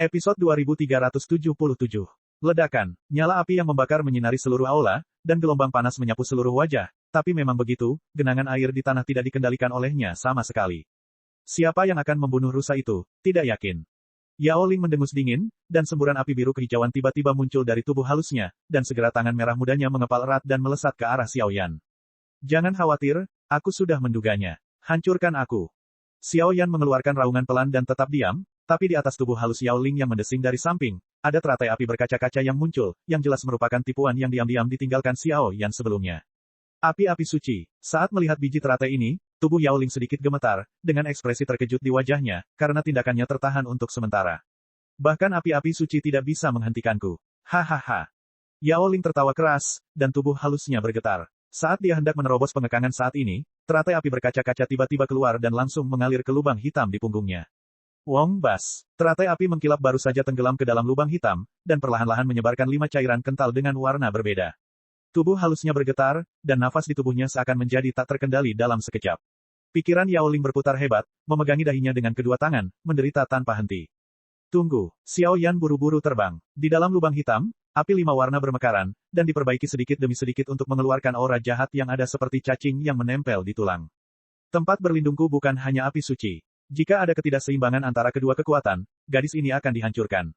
Episode 2377. Ledakan. Nyala api yang membakar menyinari seluruh aula, dan gelombang panas menyapu seluruh wajah. Tapi memang begitu, genangan air di tanah tidak dikendalikan olehnya sama sekali. Siapa yang akan membunuh rusa itu? Tidak yakin. Yao Ling mendengus dingin, dan semburan api biru kehijauan tiba-tiba muncul dari tubuh halusnya, dan segera tangan merah mudanya mengepal erat dan melesat ke arah Xiao Yan. Jangan khawatir, aku sudah menduganya. Hancurkan aku. Xiao Yan mengeluarkan raungan pelan dan tetap diam, tapi di atas tubuh halus Yao Ling yang mendesing dari samping, ada teratai api berkaca-kaca yang muncul, yang jelas merupakan tipuan yang diam-diam ditinggalkan Xiao Yan sebelumnya. Api-api suci. Saat melihat biji teratai ini, tubuh Yao Ling sedikit gemetar, dengan ekspresi terkejut di wajahnya, karena tindakannya tertahan untuk sementara. Bahkan api-api suci tidak bisa menghentikanku. Hahaha. Yao Ling tertawa keras, dan tubuh halusnya bergetar. Saat dia hendak menerobos pengekangan saat ini, teratai api berkaca-kaca tiba-tiba keluar dan langsung mengalir ke lubang hitam di punggungnya. Wong Bas. Teratai api mengkilap baru saja tenggelam ke dalam lubang hitam, dan perlahan-lahan menyebarkan 5 cairan kental dengan warna berbeda. Tubuh halusnya bergetar, dan nafas di tubuhnya seakan menjadi tak terkendali dalam sekejap. Pikiran Yao Ling berputar hebat, memegangi dahinya dengan kedua tangan, menderita tanpa henti. Tunggu, Xiao Yan buru-buru terbang. Di dalam lubang hitam, api 5 warna bermekaran, dan diperbaiki sedikit demi sedikit untuk mengeluarkan aura jahat yang ada seperti cacing yang menempel di tulang. Tempat berlindungku bukan hanya api suci. Jika ada ketidakseimbangan antara kedua kekuatan, gadis ini akan dihancurkan.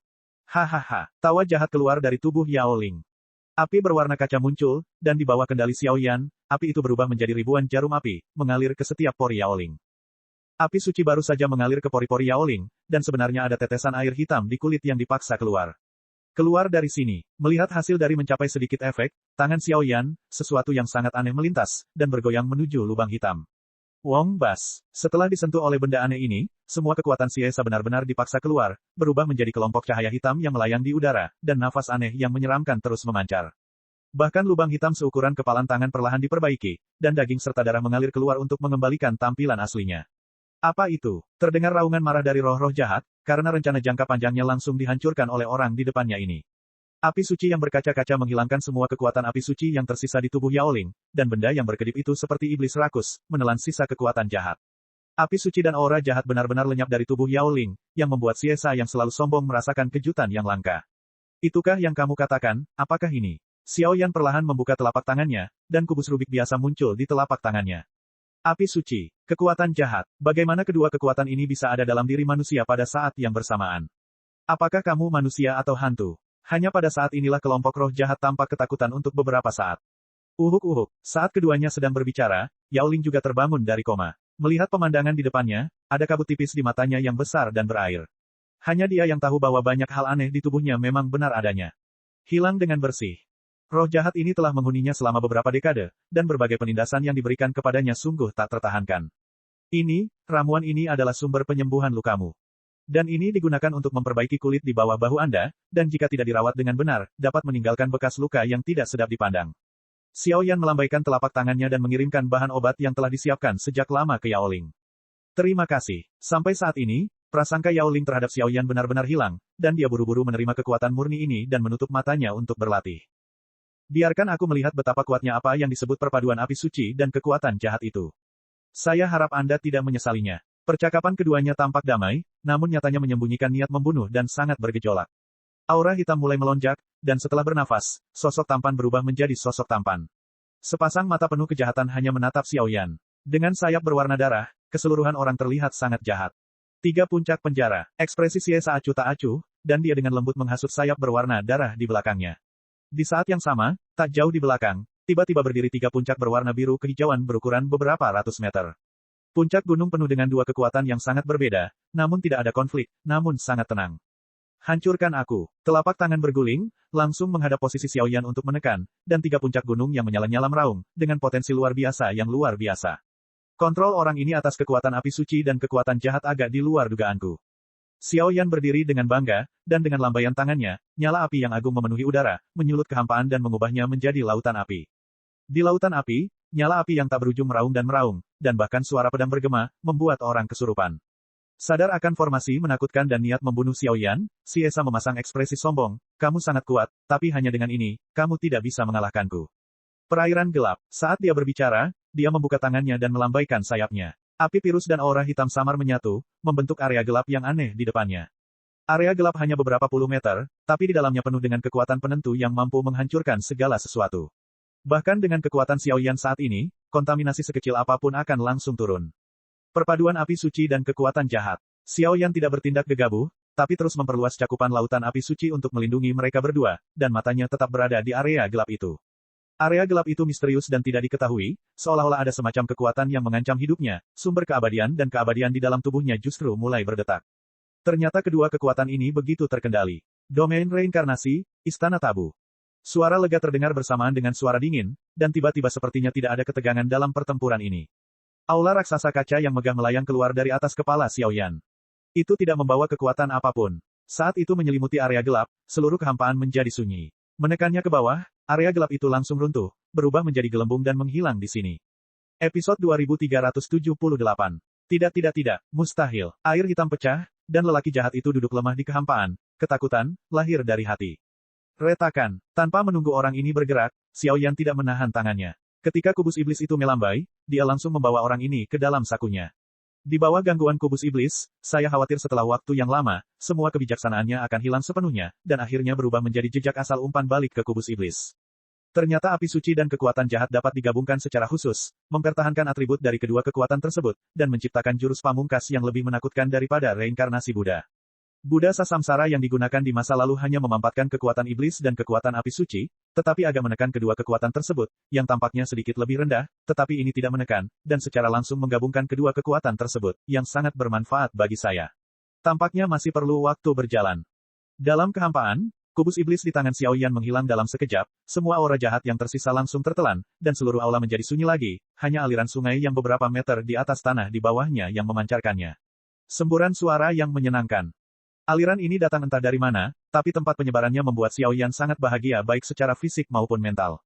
Hahaha, tawa jahat keluar dari tubuh Yao Ling. Api berwarna kaca muncul, dan di bawah kendali Xiao Yan, api itu berubah menjadi ribuan jarum api, mengalir ke setiap pori Yao Ling. Api suci baru saja mengalir ke pori-pori Yao Ling, dan sebenarnya ada tetesan air hitam di kulit yang dipaksa keluar. Keluar dari sini, melihat hasil dari mencapai sedikit efek, tangan Xiao Yan, sesuatu yang sangat aneh melintas, dan bergoyang menuju lubang hitam. Wong Bas. Setelah disentuh oleh benda aneh ini, semua kekuatan Siesa benar-benar dipaksa keluar, berubah menjadi kelompok cahaya hitam yang melayang di udara, dan nafas aneh yang menyeramkan terus memancar. Bahkan lubang hitam seukuran kepalan tangan perlahan diperbaiki, dan daging serta darah mengalir keluar untuk mengembalikan tampilan aslinya. Apa itu? Terdengar raungan marah dari roh-roh jahat, karena rencana jangka panjangnya langsung dihancurkan oleh orang di depannya ini. Api suci yang berkaca-kaca menghilangkan semua kekuatan api suci yang tersisa di tubuh Yao Ling, dan benda yang berkedip itu seperti iblis rakus, menelan sisa kekuatan jahat. Api suci dan aura jahat benar-benar lenyap dari tubuh Yao Ling, yang membuat Siesa yang selalu sombong merasakan kejutan yang langka. Itukah yang kamu katakan, apakah ini? Xiao Yan perlahan membuka telapak tangannya, dan kubus rubik biasa muncul di telapak tangannya. Api suci, kekuatan jahat, bagaimana kedua kekuatan ini bisa ada dalam diri manusia pada saat yang bersamaan? Apakah kamu manusia atau hantu? Hanya pada saat inilah kelompok roh jahat tampak ketakutan untuk beberapa saat. Uhuk-uhuk, saat keduanya sedang berbicara, Yao Ling juga terbangun dari koma. Melihat pemandangan di depannya, ada kabut tipis di matanya yang besar dan berair. Hanya dia yang tahu bahwa banyak hal aneh di tubuhnya memang benar adanya. Hilang dengan bersih. Roh jahat ini telah menghuninya selama beberapa dekade, dan berbagai penindasan yang diberikan kepadanya sungguh tak tertahankan. Ramuan ini adalah sumber penyembuhan lukamu. Dan ini digunakan untuk memperbaiki kulit di bawah bahu Anda, dan jika tidak dirawat dengan benar, dapat meninggalkan bekas luka yang tidak sedap dipandang. Xiao Yan melambaikan telapak tangannya dan mengirimkan bahan obat yang telah disiapkan sejak lama ke Yao Ling. Terima kasih. Sampai saat ini, prasangka Yao Ling terhadap Xiao Yan benar-benar hilang, dan dia buru-buru menerima kekuatan murni ini dan menutup matanya untuk berlatih. Biarkan aku melihat betapa kuatnya apa yang disebut perpaduan api suci dan kekuatan jahat itu. Saya harap Anda tidak menyesalinya. Percakapan keduanya tampak damai, namun nyatanya menyembunyikan niat membunuh dan sangat bergejolak. Aura hitam mulai melonjak, dan setelah bernafas, sosok tampan berubah menjadi sosok tampan. Sepasang mata penuh kejahatan hanya menatap Xiao Yan. Dengan sayap berwarna darah, keseluruhan orang terlihat sangat jahat. 3 puncak penjara, ekspresi Siesa acuh tak acuh, dan dia dengan lembut menghasut sayap berwarna darah di belakangnya. Di saat yang sama, tak jauh di belakang, tiba-tiba berdiri 3 puncak berwarna biru kehijauan berukuran beberapa ratus meter. Puncak gunung penuh dengan 2 kekuatan yang sangat berbeda, namun tidak ada konflik, namun sangat tenang. Hancurkan aku. Telapak tangan berguling, langsung menghadap posisi Xiao Yan untuk menekan, dan 3 puncak gunung yang menyala-nyala meraung, dengan potensi luar biasa yang luar biasa. Kontrol orang ini atas kekuatan api suci dan kekuatan jahat agak di luar dugaanku. Xiao Yan berdiri dengan bangga, dan dengan lambaian tangannya, nyala api yang agung memenuhi udara, menyulut kehampaan dan mengubahnya menjadi lautan api. Di lautan api, nyala api yang tak berujung meraung, dan bahkan suara pedang bergema, membuat orang kesurupan. Sadar akan formasi menakutkan dan niat membunuh Xiao Yan, Siesa memasang ekspresi sombong, kamu sangat kuat, tapi hanya dengan ini, kamu tidak bisa mengalahkanku. Perairan gelap, saat dia berbicara, dia membuka tangannya dan melambaikan sayapnya. Api virus dan aura hitam samar menyatu, membentuk area gelap yang aneh di depannya. Area gelap hanya beberapa puluh meter, tapi di dalamnya penuh dengan kekuatan penentu yang mampu menghancurkan segala sesuatu. Bahkan dengan kekuatan Xiaoyan saat ini, kontaminasi sekecil apapun akan langsung turun. Perpaduan api suci dan kekuatan jahat. Xiaoyan tidak bertindak gegabah, tapi terus memperluas cakupan lautan api suci untuk melindungi mereka berdua, dan matanya tetap berada di area gelap itu. Area gelap itu misterius dan tidak diketahui, seolah-olah ada semacam kekuatan yang mengancam hidupnya, sumber keabadian dan keabadian di dalam tubuhnya justru mulai berdetak. Ternyata kedua kekuatan ini begitu terkendali. Domain reinkarnasi, Istana Tabu. Suara lega terdengar bersamaan dengan suara dingin, dan tiba-tiba sepertinya tidak ada ketegangan dalam pertempuran ini. Aula raksasa kaca yang megah melayang keluar dari atas kepala Xiaoyan. Itu tidak membawa kekuatan apapun. Saat itu menyelimuti area gelap, seluruh kehampaan menjadi sunyi. Menekannya ke bawah, area gelap itu langsung runtuh, berubah menjadi gelembung dan menghilang di sini. Episode 2378. Tidak, mustahil. Air hitam pecah, dan lelaki jahat itu duduk lemah di kehampaan. Ketakutan, lahir dari hati. Retakan. Tanpa menunggu orang ini bergerak, Xiaoyan tidak menahan tangannya. Ketika kubus iblis itu melambai, dia langsung membawa orang ini ke dalam sakunya. Di bawah gangguan kubus iblis, saya khawatir setelah waktu yang lama, semua kebijaksanaannya akan hilang sepenuhnya, dan akhirnya berubah menjadi jejak asal umpan balik ke kubus iblis. Ternyata api suci dan kekuatan jahat dapat digabungkan secara khusus, mempertahankan atribut dari kedua kekuatan tersebut, dan menciptakan jurus pamungkas yang lebih menakutkan daripada reinkarnasi Buddha. Buddha Sasamsara yang digunakan di masa lalu hanya memampatkan kekuatan iblis dan kekuatan api suci, tetapi agak menekan kedua kekuatan tersebut, yang tampaknya sedikit lebih rendah, tetapi ini tidak menekan, dan secara langsung menggabungkan kedua kekuatan tersebut, yang sangat bermanfaat bagi saya. Tampaknya masih perlu waktu berjalan. Dalam kehampaan, kubus iblis di tangan Xiaoyan menghilang dalam sekejap, semua aura jahat yang tersisa langsung tertelan, dan seluruh aula menjadi sunyi lagi, hanya aliran sungai yang beberapa meter di atas tanah di bawahnya yang memancarkannya. Semburan suara yang menyenangkan. Aliran ini datang entah dari mana, tapi tempat penyebarannya membuat Xiaoyan sangat bahagia baik secara fisik maupun mental.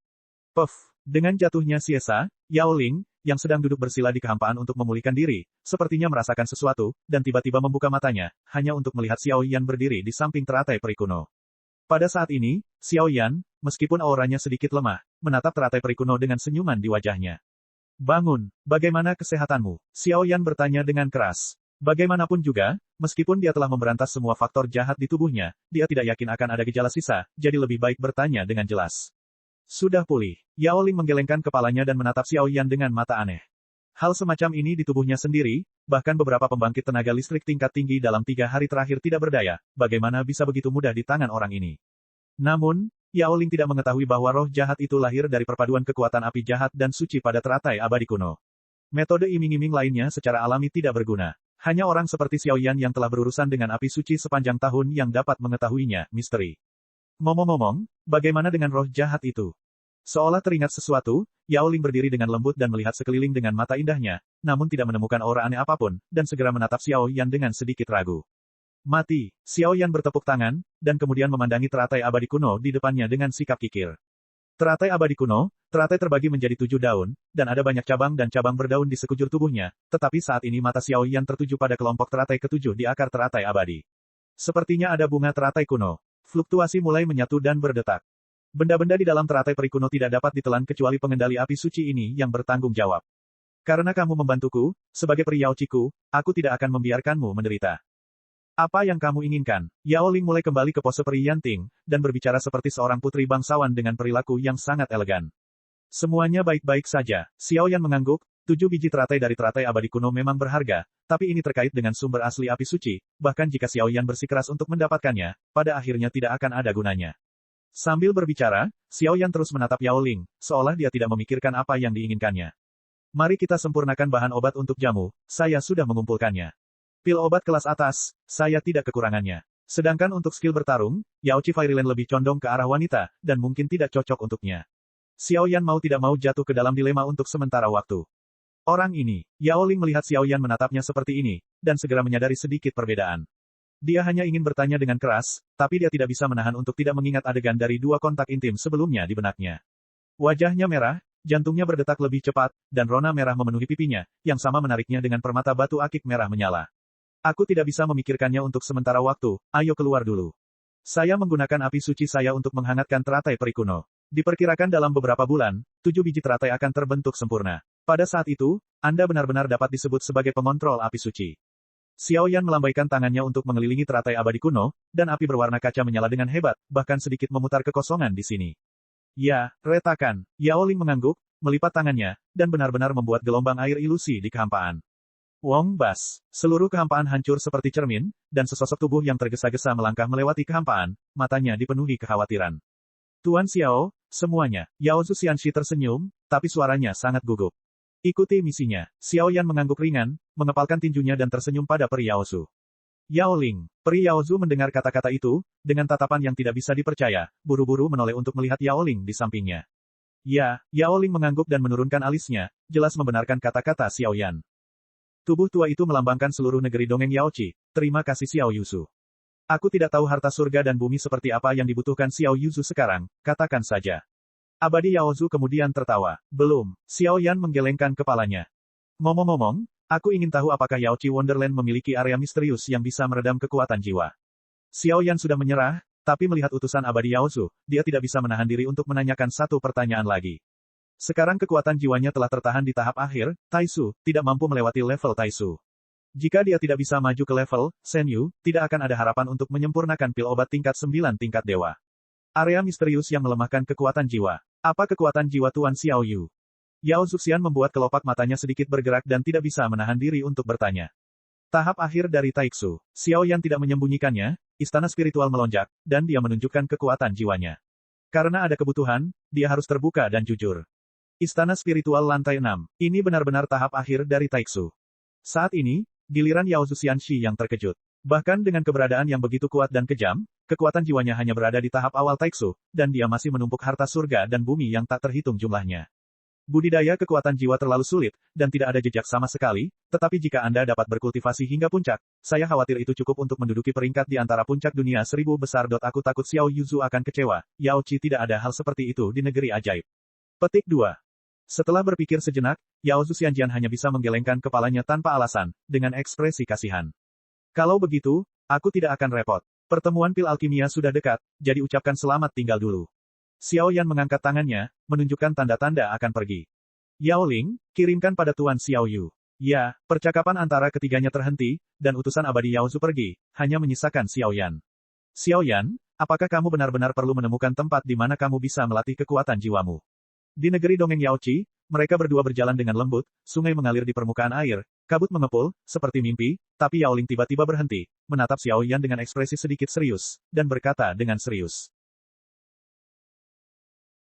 Puff! Dengan jatuhnya Xiesa, Yao Ling, yang sedang duduk bersila di kehampaan untuk memulihkan diri, sepertinya merasakan sesuatu, dan tiba-tiba membuka matanya, hanya untuk melihat Xiaoyan berdiri di samping teratai peri kuno. Pada saat ini, Xiaoyan, meskipun auranya sedikit lemah, menatap teratai peri kuno dengan senyuman di wajahnya. Bangun, bagaimana kesehatanmu? Xiaoyan bertanya dengan keras. Bagaimanapun juga, meskipun dia telah memberantas semua faktor jahat di tubuhnya, dia tidak yakin akan ada gejala sisa, jadi lebih baik bertanya dengan jelas. Sudah pulih. Yao Ling menggelengkan kepalanya dan menatap Xiaoyan dengan mata aneh. Hal semacam ini di tubuhnya sendiri, bahkan beberapa pembangkit tenaga listrik tingkat tinggi dalam 3 hari terakhir tidak berdaya, bagaimana bisa begitu mudah di tangan orang ini. Namun, Yao Ling tidak mengetahui bahwa roh jahat itu lahir dari perpaduan kekuatan api jahat dan suci pada teratai abadi kuno. Metode iming-iming lainnya secara alami tidak berguna. Hanya orang seperti Xiaoyan yang telah berurusan dengan api suci sepanjang tahun yang dapat mengetahuinya, misteri. Ngomong-ngomong, bagaimana dengan roh jahat itu? Seolah teringat sesuatu, Yao Ling berdiri dengan lembut dan melihat sekeliling dengan mata indahnya, namun tidak menemukan aura aneh apapun, dan segera menatap Xiaoyan dengan sedikit ragu. Mati, Xiaoyan bertepuk tangan, dan kemudian memandangi teratai abadi kuno di depannya dengan sikap kikir. Teratai abadi kuno, teratai terbagi menjadi 7 daun, dan ada banyak cabang dan cabang berdaun di sekujur tubuhnya, tetapi saat ini mata Xiaoyan tertuju pada kelompok teratai ketujuh di akar teratai abadi. Sepertinya ada bunga teratai kuno. Fluktuasi mulai menyatu dan berdetak. Benda-benda di dalam teratai peri kuno tidak dapat ditelan kecuali pengendali api suci ini yang bertanggung jawab. Karena kamu membantuku, sebagai peri Yao Chiku, aku tidak akan membiarkanmu menderita. Apa yang kamu inginkan? Yao Ling mulai kembali ke pose peri Yanting, dan berbicara seperti seorang putri bangsawan dengan perilaku yang sangat elegan. Semuanya baik-baik saja. Xiaoyan mengangguk, 7 biji teratai dari teratai abadi kuno memang berharga, tapi ini terkait dengan sumber asli api suci, bahkan jika Xiaoyan bersikeras untuk mendapatkannya, pada akhirnya tidak akan ada gunanya. Sambil berbicara, Xiaoyan terus menatap Yao Ling, seolah dia tidak memikirkan apa yang diinginkannya. Mari kita sempurnakan bahan obat untuk jamu, saya sudah mengumpulkannya. Pil obat kelas atas, saya tidak kekurangannya. Sedangkan untuk skill bertarung, Yao Chi Fairyland lebih condong ke arah wanita, dan mungkin tidak cocok untuknya. Xiaoyan mau tidak mau jatuh ke dalam dilema untuk sementara waktu. Orang ini, Yao Ling melihat Xiaoyan menatapnya seperti ini, dan segera menyadari sedikit perbedaan. Dia hanya ingin bertanya dengan keras, tapi dia tidak bisa menahan untuk tidak mengingat adegan dari 2 kontak intim sebelumnya di benaknya. Wajahnya merah, jantungnya berdetak lebih cepat, dan rona merah memenuhi pipinya, yang sama menariknya dengan permata batu akik merah menyala. Aku tidak bisa memikirkannya untuk sementara waktu, ayo keluar dulu. Saya menggunakan api suci saya untuk menghangatkan teratai peri kuno. Diperkirakan dalam beberapa bulan, 7 biji teratai akan terbentuk sempurna. Pada saat itu, Anda benar-benar dapat disebut sebagai pengontrol api suci. Xiao Yan melambaikan tangannya untuk mengelilingi teratai abadi kuno, dan api berwarna kaca menyala dengan hebat, bahkan sedikit memutar kekosongan di sini. Ya, retakan. Yao Ling mengangguk, melipat tangannya, dan benar-benar membuat gelombang air ilusi di kehampaan. Wong Bas. Seluruh kehampaan hancur seperti cermin, dan sesosok tubuh yang tergesa-gesa melangkah melewati kehampaan, matanya dipenuhi kekhawatiran. Tuan Xiao, semuanya. Yao Zuxianshi tersenyum, tapi suaranya sangat gugup. Ikuti misinya. Xiao Yan mengangguk ringan, mengepalkan tinjunya dan tersenyum pada peri Yaozu. Yao Ling. Peri Yaozu mendengar kata-kata itu, dengan tatapan yang tidak bisa dipercaya, buru-buru menoleh untuk melihat Yao Ling di sampingnya. Ya, Yao Ling mengangguk dan menurunkan alisnya, jelas membenarkan kata-kata Xiao Yan. Tubuh tua itu melambangkan seluruh negeri dongeng Yaoqi. Terima kasih Xiao Yuzu. Aku tidak tahu harta surga dan bumi seperti apa yang dibutuhkan Xiao Yuzu sekarang, katakan saja. Abadi Yaozu kemudian tertawa. Belum. Xiao Yan menggelengkan kepalanya. Ngomong-ngomong, aku ingin tahu apakah Yaoqi Wonderland memiliki area misterius yang bisa meredam kekuatan jiwa. Xiao Yan sudah menyerah, tapi melihat utusan abadi Yaozu, dia tidak bisa menahan diri untuk menanyakan satu pertanyaan lagi. Sekarang kekuatan jiwanya telah tertahan di tahap akhir, Taisu, tidak mampu melewati level Taisu. Jika dia tidak bisa maju ke level Senyu, tidak akan ada harapan untuk menyempurnakan pil obat tingkat 9 tingkat dewa. Area misterius yang melemahkan kekuatan jiwa. Apa kekuatan jiwa Tuan Xiao Yu? Yao Zuxian membuat kelopak matanya sedikit bergerak dan tidak bisa menahan diri untuk bertanya. Tahap akhir dari Taiksu. Xiao Yan tidak menyembunyikannya, istana spiritual melonjak, dan dia menunjukkan kekuatan jiwanya. Karena ada kebutuhan, dia harus terbuka dan jujur. Istana spiritual lantai 6. Ini benar-benar tahap akhir dari Taiksu. Saat ini, giliran Yao Zuxianshi yang terkejut. Bahkan dengan keberadaan yang begitu kuat dan kejam, kekuatan jiwanya hanya berada di tahap awal Taiksu, dan dia masih menumpuk harta surga dan bumi yang tak terhitung jumlahnya. Budidaya kekuatan jiwa terlalu sulit, dan tidak ada jejak sama sekali, tetapi jika Anda dapat berkultivasi hingga puncak, saya khawatir itu cukup untuk menduduki peringkat di antara puncak dunia 1000 besar. Aku takut Xiao Yuzu akan kecewa, Yaoqi tidak ada hal seperti itu di negeri ajaib. Petik 2. Setelah berpikir sejenak, Yao Zuxianjian hanya bisa menggelengkan kepalanya tanpa alasan, dengan ekspresi kasihan. Kalau begitu, aku tidak akan repot. Pertemuan pil alkimia sudah dekat, jadi ucapkan selamat tinggal dulu. Xiao Yan mengangkat tangannya, menunjukkan tanda-tanda akan pergi. Yao Ling, kirimkan pada Tuan Xiao Yu. Ya, percakapan antara ketiganya terhenti, dan utusan abadi Yaozu pergi, hanya menyisakan Xiao Yan. Xiao Yan, apakah kamu benar-benar perlu menemukan tempat di mana kamu bisa melatih kekuatan jiwamu? Di negeri dongeng Yaoqi, mereka berdua berjalan dengan lembut, sungai mengalir di permukaan air, kabut mengepul, seperti mimpi, tapi Yao Ling tiba-tiba berhenti, menatap Xiao Yan dengan ekspresi sedikit serius, dan berkata dengan serius.